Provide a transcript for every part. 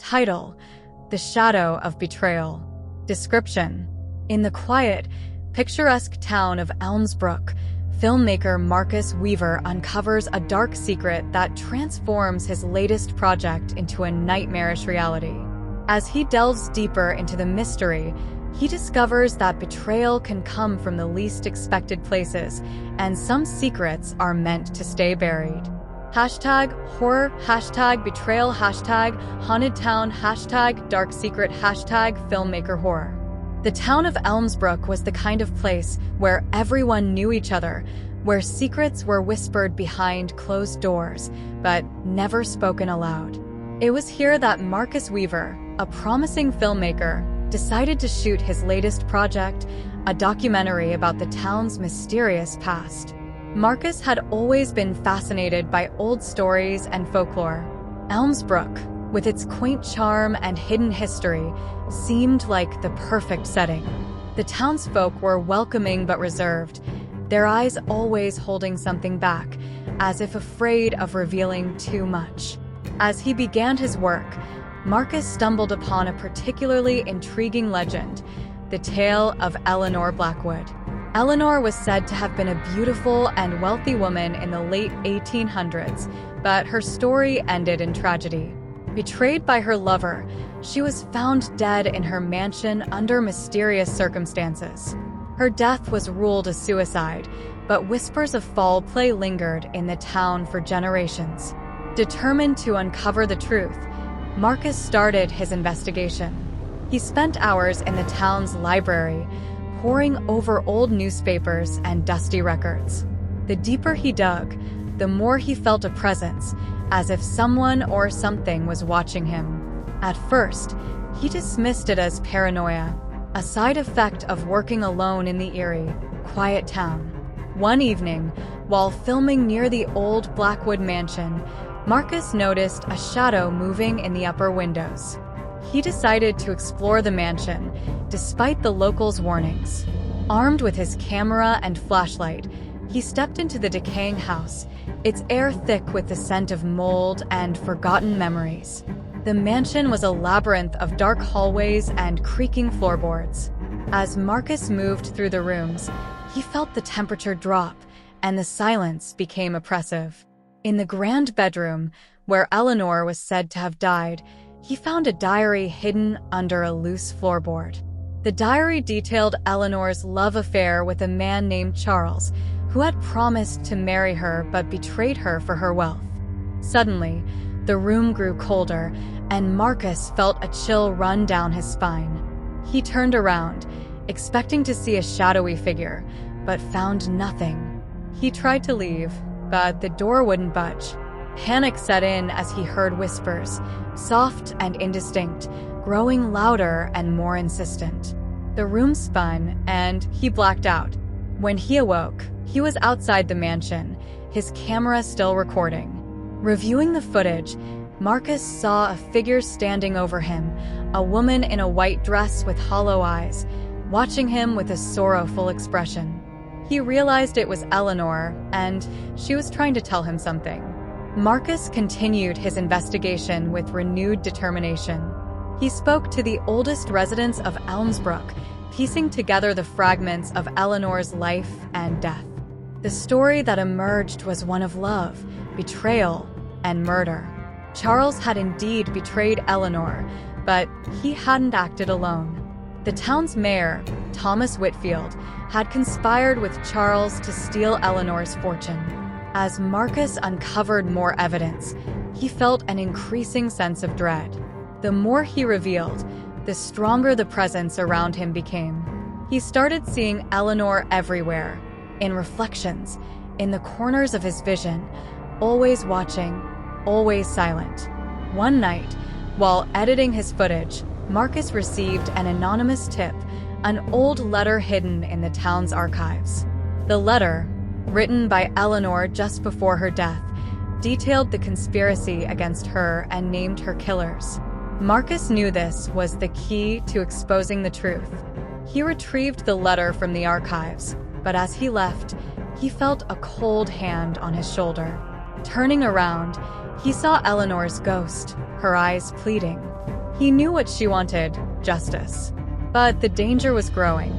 Title: The Shadow of Betrayal. Description: in the quiet, picturesque town of Elmsbrook, filmmaker Marcus Weaver uncovers a dark secret that transforms his latest project into a nightmarish reality. As he delves deeper into the mystery, he discovers that betrayal can come from the least expected places, and some secrets are meant to stay buried. Hashtag horror, hashtag betrayal, hashtag haunted town, hashtag dark secret, hashtag filmmaker horror. The town of Elmsbrook was the kind of place where everyone knew each other, where secrets were whispered behind closed doors, but never spoken aloud. It was here that Marcus Weaver, a promising filmmaker, decided to shoot his latest project, a documentary about the town's mysterious past. Marcus had always been fascinated by old stories and folklore. Elmsbrook, with its quaint charm and hidden history, seemed like the perfect setting. The townsfolk were welcoming but reserved, their eyes always holding something back, as if afraid of revealing too much. As he began his work, Marcus stumbled upon a particularly intriguing legend, the tale of Eleanor Blackwood. Eleanor was said to have been a beautiful and wealthy woman in the late 1800s, but her story ended in tragedy. Betrayed by her lover, she was found dead in her mansion under mysterious circumstances. Her death was ruled a suicide, but whispers of foul play lingered in the town for generations. Determined to uncover the truth, Marcus started his investigation. He spent hours in the town's library, poring over old newspapers and dusty records. The deeper he dug, the more he felt a presence, as if someone or something was watching him. At first, he dismissed it as paranoia, a side effect of working alone in the eerie, quiet town. One evening, while filming near the old Blackwood mansion, Marcus noticed a shadow moving in the upper windows. He decided to explore the mansion, despite the locals' warnings. Armed with his camera and flashlight, he stepped into the decaying house, its air thick with the scent of mold and forgotten memories. The mansion was a labyrinth of dark hallways and creaking floorboards. As Marcus moved through the rooms, he felt the temperature drop, and the silence became oppressive. In the grand bedroom, where Eleanor was said to have died, he found a diary hidden under a loose floorboard. The diary detailed Eleanor's love affair with a man named Charles, who had promised to marry her but betrayed her for her wealth. Suddenly, the room grew colder, and Marcus felt a chill run down his spine. He turned around, expecting to see a shadowy figure, but found nothing. He tried to leave, but the door wouldn't budge. Panic set in as he heard whispers, soft and indistinct, growing louder and more insistent. The room spun, and he blacked out. When he awoke, he was outside the mansion, his camera still recording. Reviewing the footage, Marcus saw a figure standing over him, a woman in a white dress with hollow eyes, watching him with a sorrowful expression. He realized it was Eleanor, and she was trying to tell him something. Marcus continued his investigation with renewed determination. He spoke to the oldest residents of Elmsbrook, piecing together the fragments of Eleanor's life and death. The story that emerged was one of love, betrayal, and murder. Charles had indeed betrayed Eleanor, but he hadn't acted alone. The town's mayor, Thomas Whitfield, had conspired with Charles to steal Eleanor's fortune. As Marcus uncovered more evidence, he felt an increasing sense of dread. The more he revealed, the stronger the presence around him became. He started seeing Eleanor everywhere, in reflections, in the corners of his vision, always watching, always silent. One night, while editing his footage, Marcus received an anonymous tip, an old letter hidden in the town's archives. The letter, written by Eleanor just before her death, detailed the conspiracy against her and named her killers. Marcus knew this was the key to exposing the truth. He retrieved the letter from the archives, but as he left, he felt a cold hand on his shoulder. Turning around, he saw Eleanor's ghost, her eyes pleading. He knew what she wanted, justice. But the danger was growing.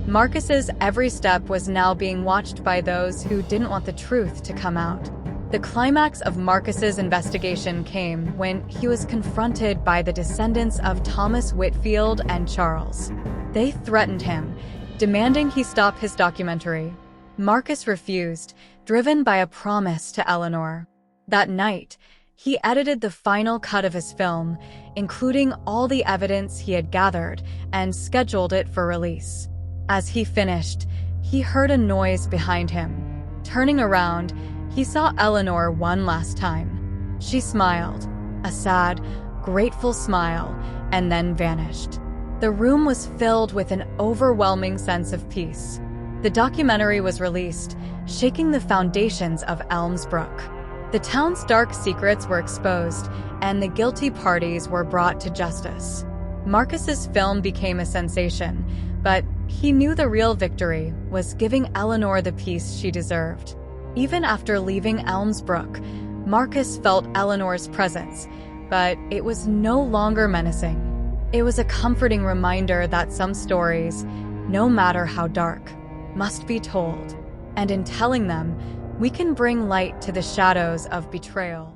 Marcus's every step was now being watched by those who didn't want the truth to come out. The climax of Marcus's investigation came when he was confronted by the descendants of Thomas Whitfield and Charles. They threatened him, demanding he stop his documentary. Marcus refused, driven by a promise to Eleanor. That night, he edited the final cut of his film, including all the evidence he had gathered, and scheduled it for release. As he finished, he heard a noise behind him. Turning around, he saw Eleanor one last time. She smiled, a sad, grateful smile, and then vanished. The room was filled with an overwhelming sense of peace. The documentary was released, shaking the foundations of Elmsbrook. The town's dark secrets were exposed, and the guilty parties were brought to justice. Marcus's film became a sensation, but he knew the real victory was giving Eleanor the peace she deserved. Even after leaving Elmsbrook, Marcus felt Eleanor's presence, but it was no longer menacing. It was a comforting reminder that some stories, no matter how dark, must be told, and in telling them, we can bring light to the shadows of betrayal.